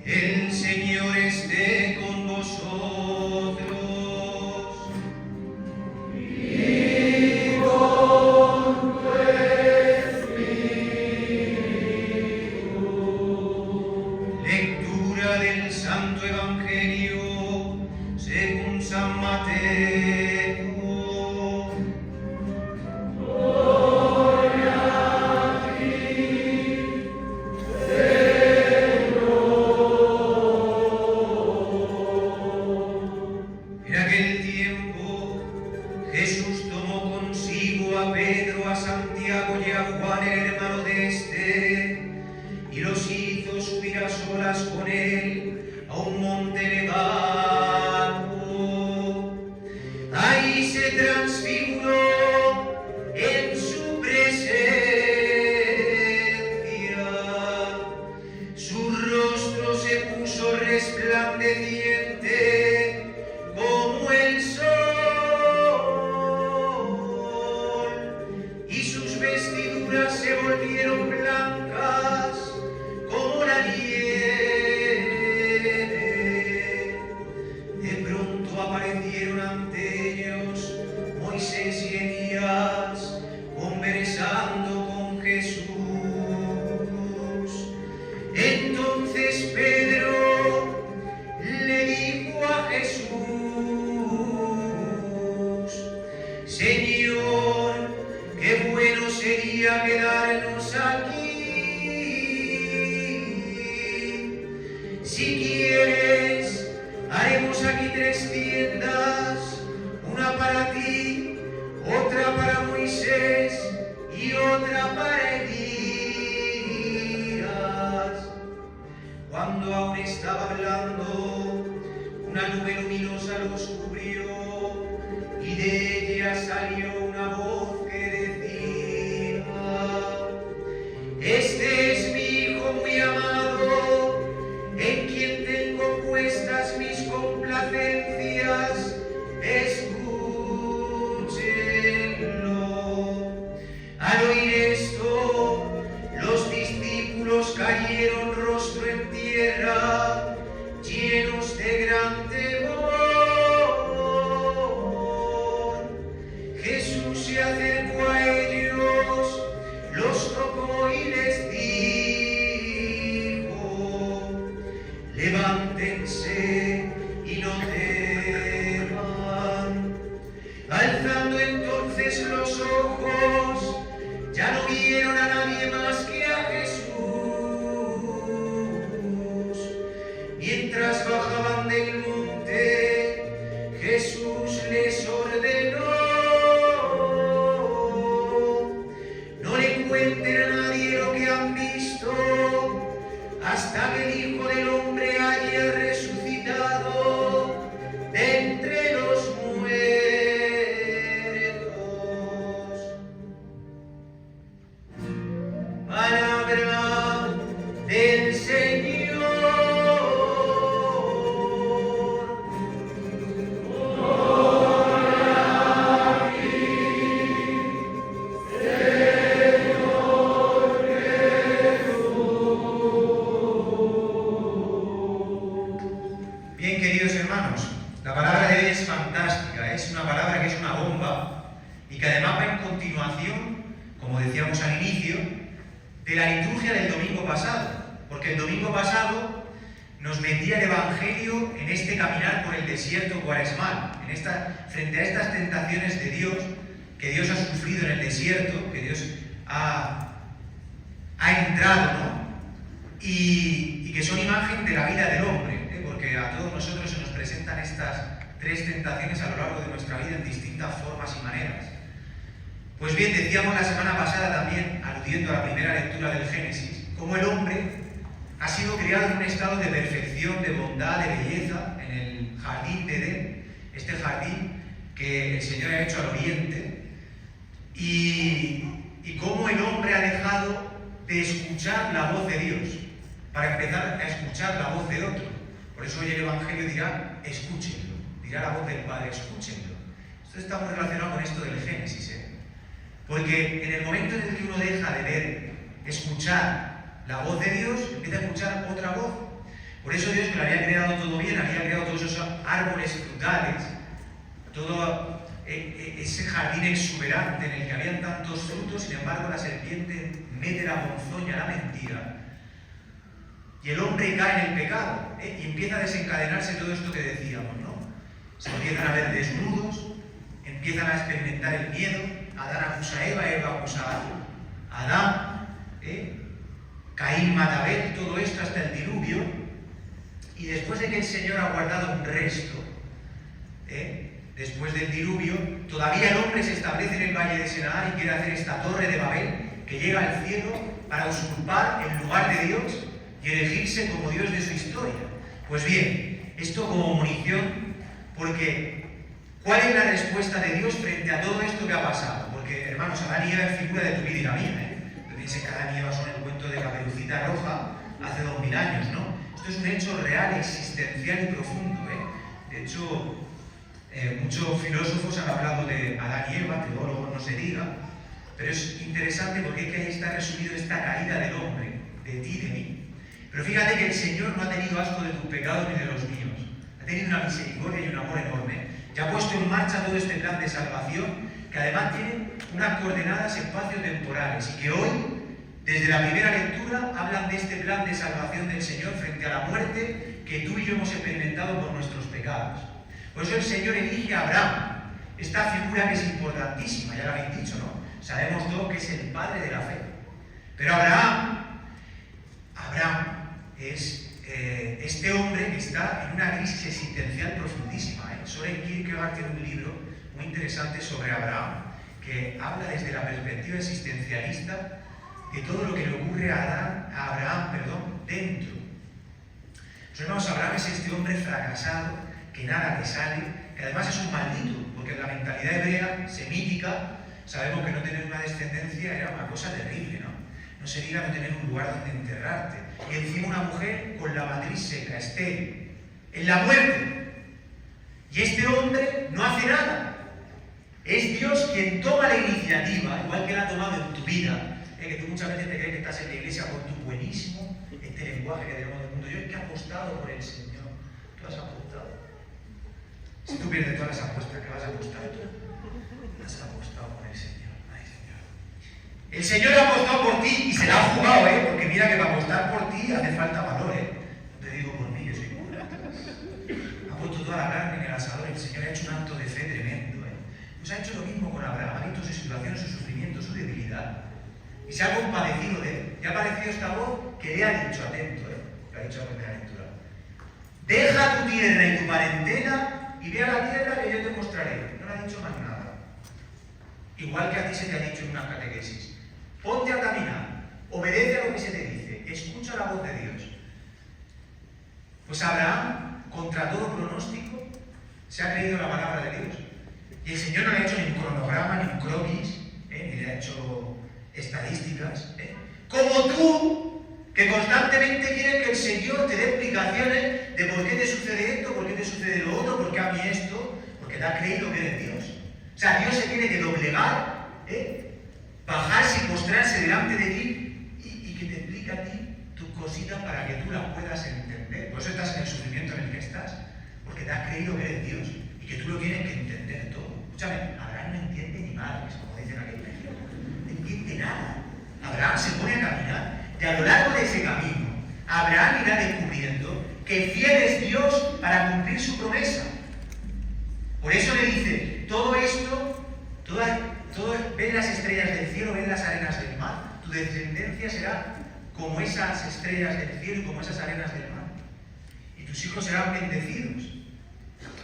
El Señor esté con vosotros. Y con tu espíritu. Lectura del Santo Evangelio según San Mateo. Jesús tomó consigo a Pedro, a Santiago y a Juan, el hermano de este, y los hizo subir a solas con él a un monte elevado. Ahí se transfiguró en su presencia. Su rostro se puso resplandeciente como el sol. Se volvieron blancas como la nieve. De pronto aparecieron ante ellos Moisés y Elías conversando con Jesús. Entonces Pedro le dijo a Jesús: Señor, qué bueno sería quedarnos aquí. Si quieres, haremos aquí 3 tiendas, una para ti, otra para Moisés y otra para Elías. Cuando aún estaba hablando, una nube luminosa los cubrió y de ella salió una voz que decía: Este es mi Hijo muy amado, en quien tengo puestas mis complacencias, escúchenlo. Al oír esto, los discípulos cayeron rostro en tierra, llenos de gran temor. Jesús se acercó a ellos, los tocó y les dijo: Levántense y no teman. Alzando entonces los ojos, ya no vieron a nadie más que a Jesús. Mientras bajaban del monte, Jesús les ordenó: no le cuenten a nadie lo que han visto hasta que el Hijo del Hombre haya resucitado de entre los muertos. Palabra del Señor. Bien, queridos hermanos, la palabra de hoy es fantástica, es una palabra que es una bomba y que además va en continuación, como decíamos al inicio, de la liturgia del domingo pasado, porque el domingo pasado nos metía el Evangelio en este caminar por el desierto cuaresmal, frente a estas tentaciones de Dios, que Dios ha sufrido en el desierto, que Dios ha entrado, ¿no? Y que son imagen de la vida del hombre, porque a todos nosotros se nos presentan estas 3 tentaciones a lo largo de nuestra vida en distintas formas y maneras. Pues bien, decíamos la semana pasada también, aludiendo a la primera lectura del Génesis, cómo el hombre ha sido creado en un estado de perfección, de bondad, de belleza, en el jardín de Edén, este jardín que el Señor ha hecho al oriente, y cómo el hombre ha dejado de escuchar la voz de Dios para empezar a escuchar la voz de otro. Por eso hoy el Evangelio dirá: escúchenlo, dirá la voz del Padre: escúchenlo. Esto está muy relacionado con esto del Génesis, porque en el momento en el que uno deja de ver, escuchar la voz de Dios, empieza a escuchar otra voz. Por eso Dios, que lo había creado todo bien, había creado todos esos árboles frutales, todo ese jardín exuberante en el que habían tantos frutos. Sin embargo, la serpiente mete la ponzoña, la mentira, y el hombre cae en el pecado, y empieza a desencadenarse todo esto que decíamos, ¿no? Se empiezan a ver desnudos, empiezan a experimentar el miedo. Adán acusa a Eva, Eva acusa a Adán, Caín mata a Abel, todo esto hasta el diluvio. Y después de que el Señor ha guardado un resto, después del diluvio, todavía el hombre se establece en el valle de Senaar y quiere hacer esta torre de Babel que llega al cielo para usurpar el lugar de Dios y elegirse como Dios de su historia. Pues bien, esto como munición, porque ¿cuál es la respuesta de Dios frente a todo esto que ha pasado? Porque, hermanos, Adán y Eva es figura de tu vida y la mía, No piensen que Adán y Eva son el cuento de Caperucita Roja hace 2000 años, ¿no? Esto es un hecho real, existencial y profundo, De hecho, muchos filósofos han hablado de Adán y Eva, teólogos no se diga, pero es interesante porque es que ahí está resumido esta caída del hombre, de ti y de mí. Pero fíjate que el Señor no ha tenido asco de tus pecados ni de los míos. Ha tenido una misericordia y un amor enorme. Y ha puesto en marcha todo este plan de salvación, que además tiene unas coordenadas espaciotemporales, y que hoy, desde la primera lectura, hablan de este plan de salvación del Señor frente a la muerte que tú y yo hemos experimentado por nuestros pecados. Por eso el Señor elige a Abraham, esta figura que es importantísima, ya lo habéis dicho, ¿no? Sabemos todos que es el padre de la fe. Pero Abraham es este hombre que está en una crisis existencial profundísima. Soren Kierkegaard tiene un libro muy interesante sobre Abraham, que habla desde la perspectiva existencialista de todo lo que le ocurre a Abraham, dentro. Hermanos, Abraham es este hombre fracasado, que nada le sale, que además es un maldito, porque en la mentalidad hebrea, semítica, sabemos que no tener una descendencia era una cosa terrible, ¿no? No se diga no tener un lugar donde enterrarte. Y encima una mujer con la matriz seca, estéril, en la muerte. Y este hombre no hace nada. Es Dios quien toma la iniciativa, igual que la ha tomado en tu vida. Que tú muchas veces te crees que estás en la iglesia por tu buenísimo, este lenguaje que tenemos del mundo. Yo es que he apostado por el Señor. Tú has apostado. Si tú pierdes todas las apuestas, ¿qué vas a apostar tú? Has apostado por el Señor. Ay, Señor. El Señor ha apostado por ti y se la ha jugado, porque mira que para apostar por ti hace falta valor, No te digo por mí, yo soy cura. Ha puesto toda la carne en el asador. El Señor ha hecho un acto de fe tremendo, Pues ha hecho lo mismo con Abraham. Ha visto su situación, su sufrimiento, su debilidad. Y se ha compadecido de él. Y ha aparecido esta voz que le ha dicho, atento, lo ha dicho en la primera lectura. Deja tu tierra y tu parentela y ve a la tierra que yo te mostraré. No le ha dicho más nada. Igual que a ti se te ha dicho en una catequesis. Ponte a caminar, obedece a lo que se te dice, escucha la voz de Dios. Pues Abraham, contra todo pronóstico, se ha creído la palabra de Dios. Y el Señor no le ha hecho ni un cronograma, ni un croquis, ni le ha hecho estadísticas. Como tú, que constantemente quieres que el Señor te dé explicaciones de por qué te sucede esto, por qué te sucede lo otro, por qué a mí esto, porque te has creído que eres Dios. O sea, Dios se tiene que doblegar, bajarse y mostrarse delante de ti y que te explique a ti tus cositas para que tú las puedas entender. Por eso estás en el sufrimiento en el que estás, porque te has creído que eres Dios y que tú lo tienes que entender todo. Escúchame, Abraham no entiende ni madres, como dicen aquí en México. No entiende nada. Abraham se pone a caminar y a lo largo de ese camino, Abraham irá descubriendo que fiel es Dios para cumplir su promesa. Por eso le dice, todo esto, ven las estrellas del cielo, ven las arenas del mar. Tu descendencia será como esas estrellas del cielo y como esas arenas del mar. Y tus hijos serán bendecidos.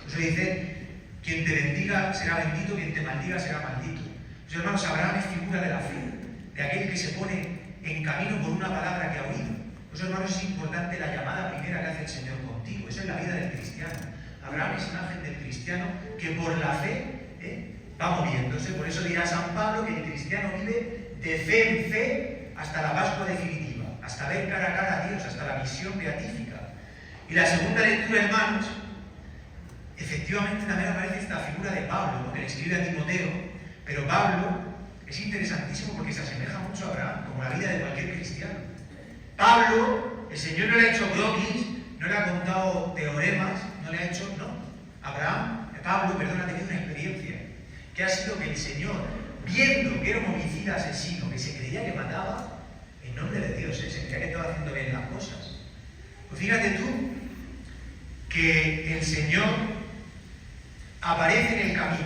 Por eso dice, quien te bendiga será bendito, quien te maldiga será maldito. Pues hermanos, Abraham es figura de la fe, de aquel que se pone en camino por una palabra que ha oído. Por eso, hermanos, es importante la llamada primera que hace el Señor contigo. Esa es la vida del cristiano. Abraham es imagen del cristiano que por la fe va moviéndose. Por eso dirá San Pablo que el cristiano vive de fe en fe hasta la Pascua definitiva, hasta ver cara a cara a Dios, hasta la visión beatífica. Y la segunda lectura, hermanos, efectivamente también aparece esta figura de Pablo, que le escribe a Timoteo, pero Pablo es interesantísimo porque se asemeja mucho a Abraham, como la vida de cualquier cristiano. Pablo, el Señor no le ha hecho croquis, no le ha contado teoremas, no le ha hecho, no. Pablo, ha tenido una experiencia, que ha sido que el Señor, viendo que era un homicida asesino, que se creía que mataba, en nombre de Dios, se creía que estaba haciendo bien las cosas. Pues fíjate tú, que el Señor aparece en el camino,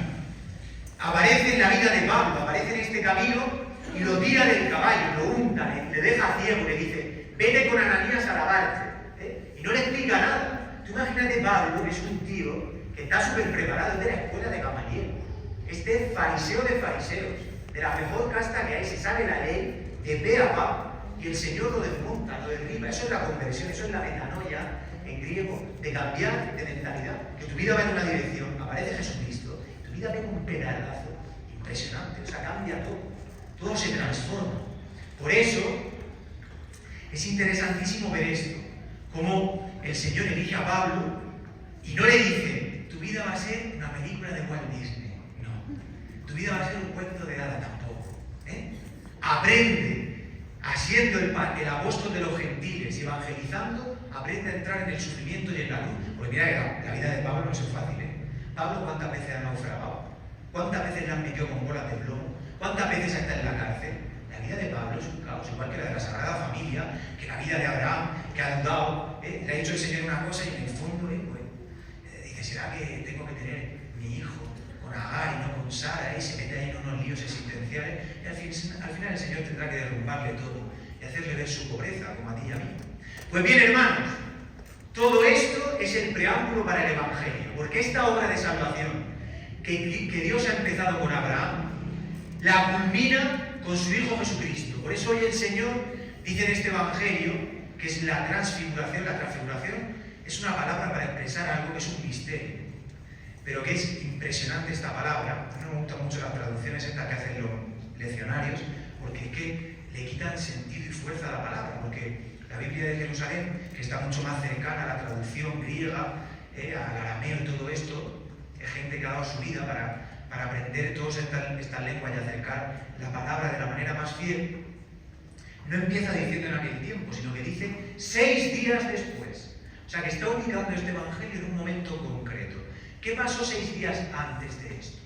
aparece en la vida de Pablo, aparece en este camino y lo tira del caballo, lo unta, le deja ciego, le dice, vete con Ananías a lavarte, y no le explica nada. Tú imagínate Pablo, que es un tío que está súper preparado, es de la escuela de Gamaliel, este es fariseo de fariseos, de la mejor casta que hay, se sabe la ley de pe a pa, y el Señor lo desmonta, lo derriba. Eso es la conversión, eso es la metanoia en griego, de cambiar de mentalidad, que tu vida va en una dirección, aparece Jesucristo, tu vida pega un pedalazo impresionante, o sea, cambia todo se transforma. Por eso es interesantísimo ver esto, cómo el Señor elige a Pablo y no le dice, tu vida va a ser una película de Walt Disney, no, tu vida va a ser un cuento de hadas tampoco, aprende, siendo el apóstol de los gentiles y evangelizando, aprende a entrar en el sufrimiento y en la luz. Porque mira que la vida de Pablo no es fácil, Pablo, ¿cuántas veces ha naufragado? ¿Cuántas veces le han metido con bolas de plomo? ¿Cuántas veces está en la cárcel? La vida de Pablo es un caos, igual que la de la Sagrada Familia, que la vida de Abraham, que ha dudado, le ha dicho el Señor una cosa y en el fondo, dice, ¿será que tengo que tener mi hijo con Agar y no con Sara? Y se mete ahí en unos líos existenciales, y al final el Señor tendrá que derrumbarle todo y hacerle ver su pobreza, como a ti y a mí. Pues bien, hermanos, todo esto es el preámbulo para el Evangelio, porque esta obra de salvación que Dios ha empezado con Abraham, la culmina con su Hijo Jesucristo. Por eso hoy el Señor dice en este Evangelio que es la transfiguración. La transfiguración es una palabra para expresar algo que es un misterio, pero que es impresionante esta palabra. A mí me gustan mucho las traducciones estas que hacen los leccionarios, porque es que le quitan sentido y fuerza a la palabra, porque la Biblia de Jerusalén, que está mucho más cercana a la traducción griega, al arameo y todo esto, es gente que ha dado su vida para aprender todas estas lenguas y acercar la palabra de la manera más fiel. No empieza diciendo en aquel tiempo, sino que dice 6 días después. O sea, que está ubicando este Evangelio en un momento concreto. ¿Qué pasó 6 días antes de esto?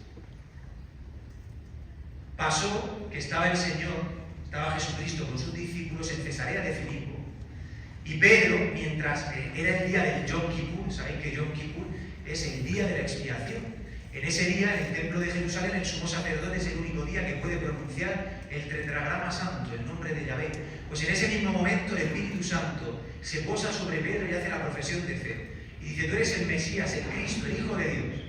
Pasó que estaba el Señor, estaba Jesucristo con sus discípulos en Cesarea de Filipo. Y Pedro, mientras era el día del Yom Kippur, sabéis que Yom Kippur es el día de la expiación. En ese día, en el templo de Jerusalén, el sumo sacerdote es el único día que puede pronunciar el tetragrama santo, el nombre de Yahvé. Pues en ese mismo momento el Espíritu Santo se posa sobre Pedro y hace la profesión de fe. Y dice, tú eres el Mesías, el Cristo, el Hijo de Dios.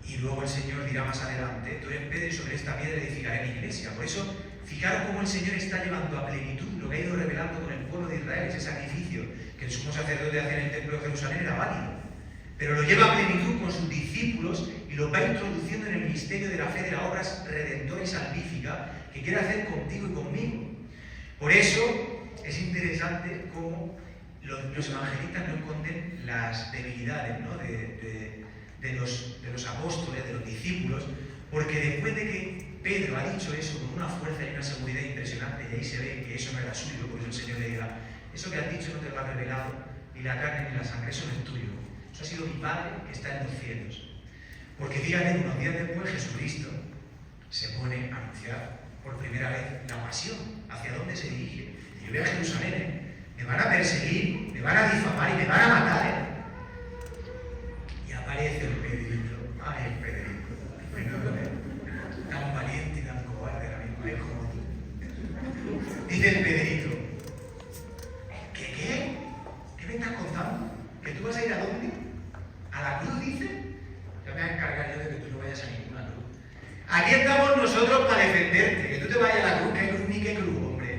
Y luego el Señor dirá más adelante, tú eres Pedro y sobre esta piedra edificaré mi iglesia. Por eso, fijaros cómo el Señor está llevando a plenitud lo que ha ido revelando con el pueblo de Israel, ese sacrificio que el sumo sacerdote hacía en el templo de Jerusalén era válido. Pero lo lleva a plenitud con sus discípulos y los va introduciendo en el misterio de la fe de la obra redentora y salvífica que quiere hacer contigo y conmigo. Por eso es interesante cómo los evangelistas no esconden las debilidades, ¿no? de los apóstoles, de los discípulos, porque después de que Pedro ha dicho eso con una fuerza y una seguridad impresionante, y ahí se ve que eso no era suyo, porque el Señor le diga, eso que has dicho no te lo ha revelado ni la carne ni la sangre, eso no es tuyo. Eso ha sido mi Padre que está en los cielos. Porque fíjate, unos días después Jesucristo se pone a anunciar por primera vez la pasión. ¿Hacia dónde se dirige? Yo voy a Jerusalén, me van a perseguir, me van a difamar y me van a matar. Y aparece el Pedrito. ¡Ay, el Pedrito! Tan valiente y tan cobarde la misma vez como tú. Dice el Pedrito, ¿Qué me estás contando? ¿Que tú vas a ir a dónde? ¿A la cruz, dice? Ya me voy a encargar yo de que tú no vayas a ninguna cruz. Aquí estamos nosotros para defenderte. Que tú te vayas a la cruz, ¿qué cruz ni qué cruz, hombre?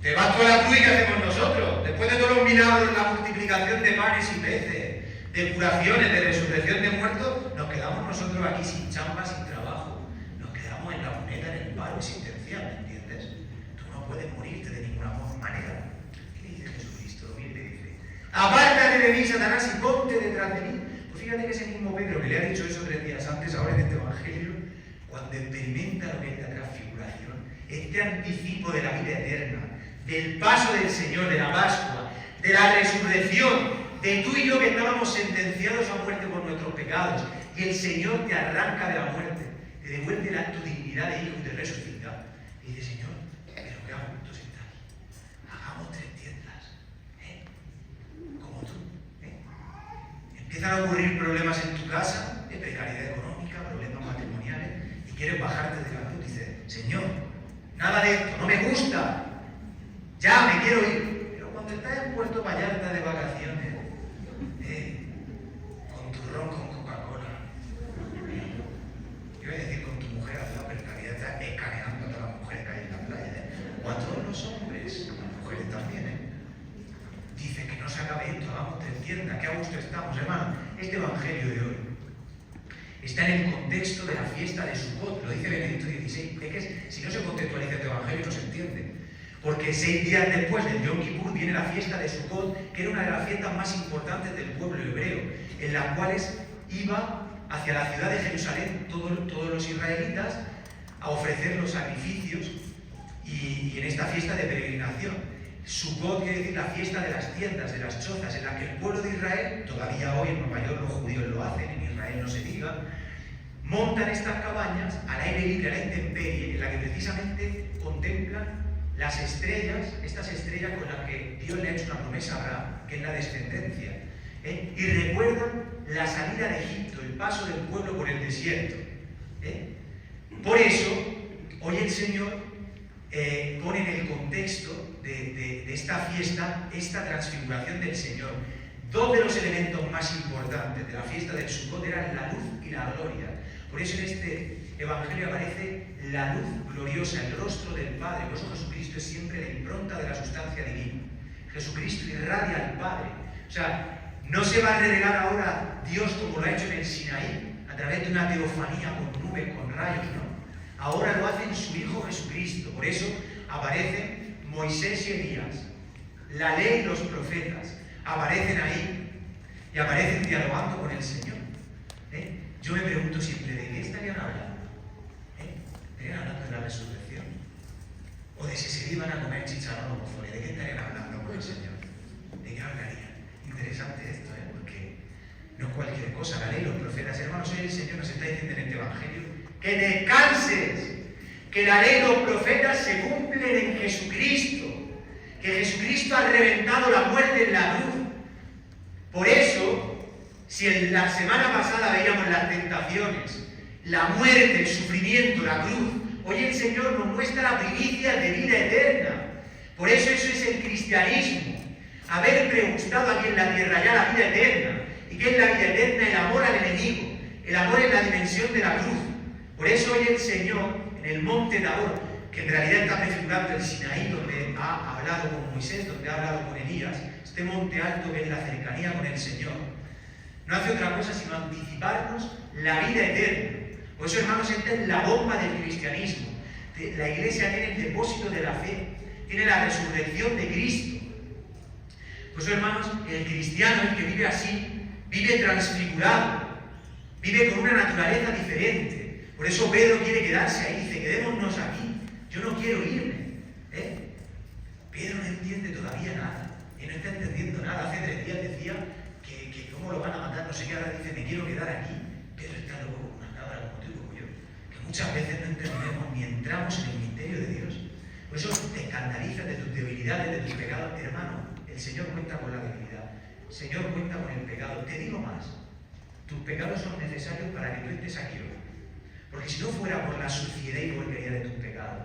Te vas tú a la cruz y ¿qué hacemos nosotros? Después de todos los milagros, la multiplicación de panes y peces, de curaciones, de resurrección de muertos, nos quedamos nosotros aquí sin chamba, sin trabajo. Nos quedamos en la moneda, en el paro existencial, ¿me entiendes? Tú no puedes morirte de ninguna manera. ¿Qué dice Jesucristo? Bien le dice, apártate de mí, Satanás, y ponte detrás de mí. Pues fíjate que ese mismo Pedro que le ha dicho eso 3 días antes, ahora en este Evangelio, cuando experimenta lo que es la transfiguración, este anticipo de la vida eterna, del paso del Señor, de la Pascua, de la resurrección, de tú y yo que estábamos sentenciados a muerte por nuestros pecados, y el Señor te arranca de la muerte, te devuelve tu dignidad de hijo y te resucita. Y dice, Señor, pero qué a gusto estás. Hagamos 3 tiendas, como tú. Empiezan a ocurrir problemas en tu casa, de precariedad económica, problemas matrimoniales, y quieres bajarte de la cruz. Dices, Señor, nada de esto, no me gusta, ya me quiero ir. Pero cuando estás en Puerto Vallarta de vacaciones, con tu ron con Coca-Cola, yo voy a decir con tu mujer al lado, pero en realidad estás escaneando a todas las mujeres que hay en la playa, o a todos los hombres, las mujeres también, dice que no se acabe esto, hagamos 3 tiendas, que a gusto estamos, hermano. Este evangelio de hoy está en el contexto de la fiesta de Sukkot, lo dice Benedicto XVI. Es que si no se contextualiza este evangelio no se entiende. Porque 6 días después del Yom Kippur viene la fiesta de Sukkot, que era una de las fiestas más importantes del pueblo hebreo, en las cuales iba hacia la ciudad de Jerusalén todos los israelitas a ofrecer los sacrificios y en esta fiesta de peregrinación. Sukkot quiere decir la fiesta de las tiendas, de las chozas, en la que el pueblo de Israel, todavía hoy en Nueva York los judíos lo hacen, en Israel no se diga, montan estas cabañas al aire libre, a la intemperie, en la que precisamente contemplan las estrellas, estas estrellas con las que Dios le ha hecho una promesa a Abraham, que es la descendencia, y recuerdan la salida de Egipto, el paso del pueblo por el desierto. Por eso, hoy el Señor pone en el contexto de esta fiesta, esta transfiguración del Señor. 2 de los elementos más importantes de la fiesta del Sukkot eran la luz y la gloria. Por eso en este evangelio aparece la luz gloriosa, el rostro del Padre. Por eso Jesucristo es siempre la impronta de la sustancia divina. Jesucristo irradia al Padre. O sea, no se va a revelar ahora Dios como lo ha hecho en el Sinaí, a través de una teofanía con nubes, con rayos, ¿no? Ahora lo hace en su Hijo Jesucristo. Por eso aparecen Moisés y Elías, la ley y los profetas, aparecen ahí y aparecen dialogando con el Señor. Yo me pregunto siempre, ¿de qué estarían hablando? ¿Estarían hablando de la resurrección? ¿O de si se iban a comer chicharrón o pozole? ¿De qué estarían hablando con el Señor? ¿De qué hablarían? Interesante esto, porque no es cualquier cosa. La ley y los profetas, hermanos, hoy el Señor nos está diciendo en este evangelio que descanses, que la ley y los profetas se cumplen en Jesucristo, que Jesucristo ha reventado la muerte en la cruz. Por eso, si en la semana pasada veíamos las tentaciones, la muerte, el sufrimiento, la cruz, hoy el Señor nos muestra la primicia de vida eterna. Por eso es el cristianismo, haber pregustado aquí en la tierra ya la vida eterna. ¿Y qué es la vida eterna? El amor al enemigo, el amor en la dimensión de la cruz. Por eso hoy el Señor, en el monte Tabor, que en realidad está prefigurando el Sinaí, donde ha hablado con Moisés, donde ha hablado con Elías, este monte alto que es la cercanía con el Señor, no hace otra cosa sino anticiparnos la vida eterna. Por eso, hermanos, esta es la bomba del cristianismo. La Iglesia tiene el depósito de la fe, tiene la resurrección de Cristo. Por eso, hermanos, el cristiano, el que vive así, vive transfigurado, vive con una naturaleza diferente. Por eso Pedro quiere quedarse ahí, dice, quedémonos aquí, yo no quiero irme. Pedro no entiende todavía nada, él no está entendiendo nada. Hace 3 días decía que cómo lo van a matar, no sé qué, ahora dice, me quiero quedar aquí. Pedro está loco como una cabra, como tú y como yo, que muchas veces no entendemos ni entramos en el misterio de Dios. Por eso te escandalizas de tus debilidades, de tus pecados. Hermano, el Señor cuenta con la debilidad, el Señor cuenta con el pecado. Te digo más, tus pecados son necesarios para que tú estés aquí hoy. Porque si no fuera por la suciedad y porquería de tus pecados,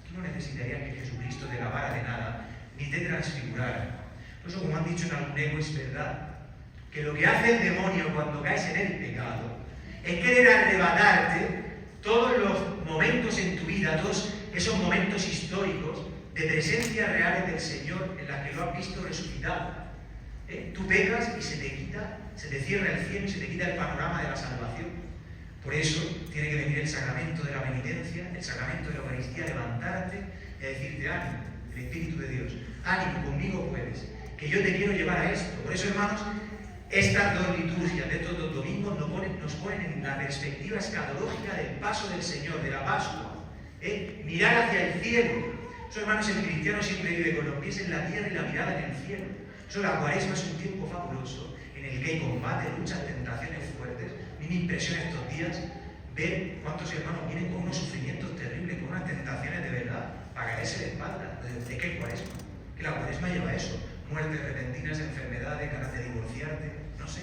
tú no necesitarías que Jesucristo te lavara de nada, ni te transfigurara. Por eso, como han dicho en algún eco, es verdad que lo que hace el demonio cuando caes en el pecado es querer arrebatarte todos los momentos en tu vida, todos esos momentos históricos de presencia reales del Señor en las que lo has visto resucitado. Tú pecas y se te cierra el cielo y se te quita el panorama de la salvación. Por eso tiene que venir el sacramento de la penitencia, el sacramento de la Eucaristía, levantarte y decirte, ánimo, el Espíritu de Dios, ánimo, conmigo puedes, que yo te quiero llevar a esto. Por eso, hermanos, estas 2 liturgias de estos 2 domingos nos ponen en la perspectiva escatológica del paso del Señor, de la Pascua. Mirar hacia el cielo. Eso, hermanos, el cristiano siempre vive con los pies en la tierra y la mirada en el cielo. Eso, la Cuaresma es un tiempo fabuloso en el que hay combate, luchas, tentaciones fuertes. A mí me impresiona estos días ver cuántos hermanos vienen con unos sufrimientos terribles, con unas tentaciones de verdad, para caerse de espalda. ¿De qué Cuaresma? Que la Cuaresma lleva eso: muertes repentinas, enfermedades, ganas de divorciarte, no sé.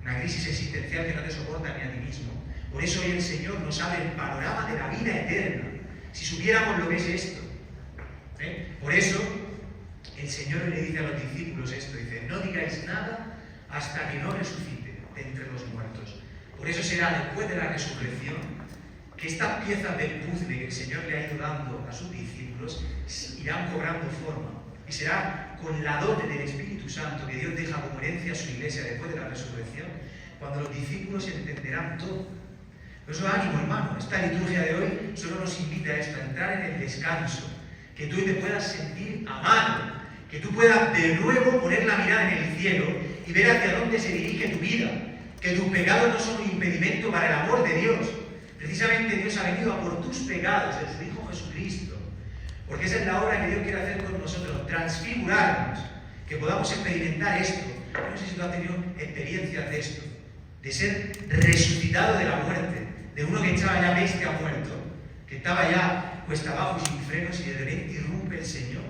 Una crisis existencial que no te soporta ni a ti mismo. Por eso hoy el Señor nos abre el panorama de la vida eterna. Si supiéramos lo que es esto. Por eso el Señor le dice a los discípulos esto, dice: no digáis nada hasta que no resucite de entre los muertos. Por eso será después de la resurrección que estas piezas del puzzle que el Señor le ha ido dando a sus discípulos irán cobrando forma. Y será con la dote del Espíritu Santo que Dios deja como herencia a su iglesia después de la resurrección, cuando los discípulos entenderán todo. Por eso ánimo, hermano, esta liturgia de hoy solo nos invita a esto, a entrar en el descanso, que tú te puedas sentir amado, que tú puedas de nuevo poner la mirada en el cielo y ver hacia dónde se dirige tu vida, que tus pecados no son un impedimento para el amor de Dios. Precisamente Dios ha venido a por tus pecados en su Hijo Jesucristo, porque esa es la obra que Dios quiere hacer con nosotros, transfigurarnos, que podamos experimentar esto. No sé si tú has tenido experiencias de esto, de ser resucitado de la muerte, de uno que estaba ya bestia muerto, que estaba ya cuesta abajo y sin frenos, y de repente irrumpe el Señor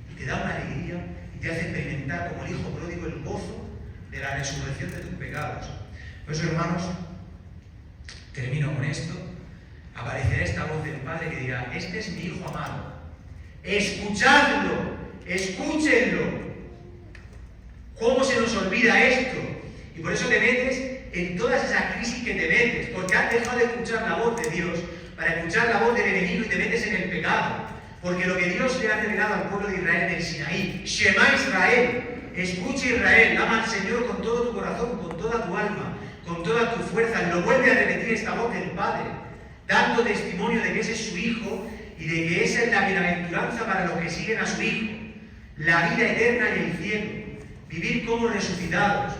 y te da una alegría y te hace experimentar como el Hijo pródigo el gozo de la resurrección de tus pecados. Por eso, hermanos, termino con esto. Aparecerá esta voz del Padre que dirá: este es mi Hijo amado, escuchadlo, escúchenlo. ¿Cómo se nos olvida esto? Y por eso te metes en todas esas crisis que te metes, porque has dejado de escuchar la voz de Dios para escuchar la voz del enemigo y te metes en el pecado. Porque lo que Dios le ha revelado al pueblo de Israel del Sinaí: Shema Israel, escucha Israel, ama al Señor con todo tu corazón, con toda tu alma, con todas tus fuerzas. Lo vuelve a repetir esta voz del Padre, dando testimonio de que ese es su Hijo y de que esa es la bienaventuranza para los que siguen a su Hijo, la vida eterna y el cielo, vivir como resucitados.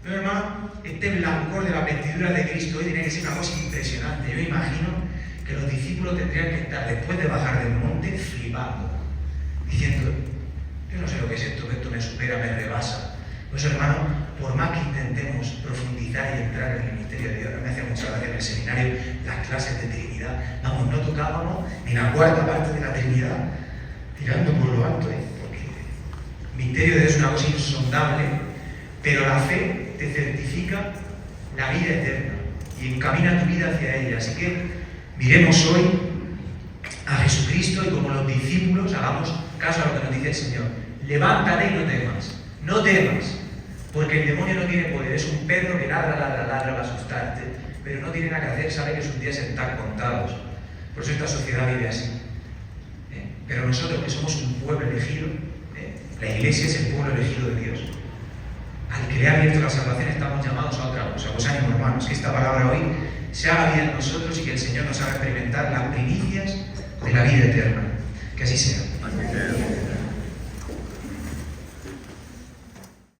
Pero, hermano, este blancor de la vestidura de Cristo hoy tiene que ser una cosa impresionante. Yo imagino que los discípulos tendrían que estar, después de bajar del monte, flipando, diciendo: yo no sé lo que es esto, que esto me supera, me rebasa. Pues, hermano, por más que intentemos profundizar y entrar en el misterio de Dios, me hacía mucha gracia en el seminario las clases de Trinidad. Vamos, no tocábamos ni la cuarta parte de la Trinidad, tirando por lo alto, porque el misterio de Dios es una cosa insondable, pero la fe te certifica la vida eterna y encamina tu vida hacia ella. Así que miremos hoy a Jesucristo y, como los discípulos, hagamos caso a lo que nos dice el Señor: levántate y no temas, no temas, porque el demonio no tiene poder, es un perro que ladra para asustarte, pero no tiene nada que hacer, sabe que sus días están contados. Por eso esta sociedad vive así. Pero nosotros, que somos un pueblo elegido, la Iglesia es el pueblo elegido de Dios, al que le ha abierto la salvación, estamos llamados a otra cosa. Pues ánimo, hermanos, que esta palabra hoy se haga vida en nosotros y que el Señor nos haga experimentar las primicias de la vida eterna. Que así sea.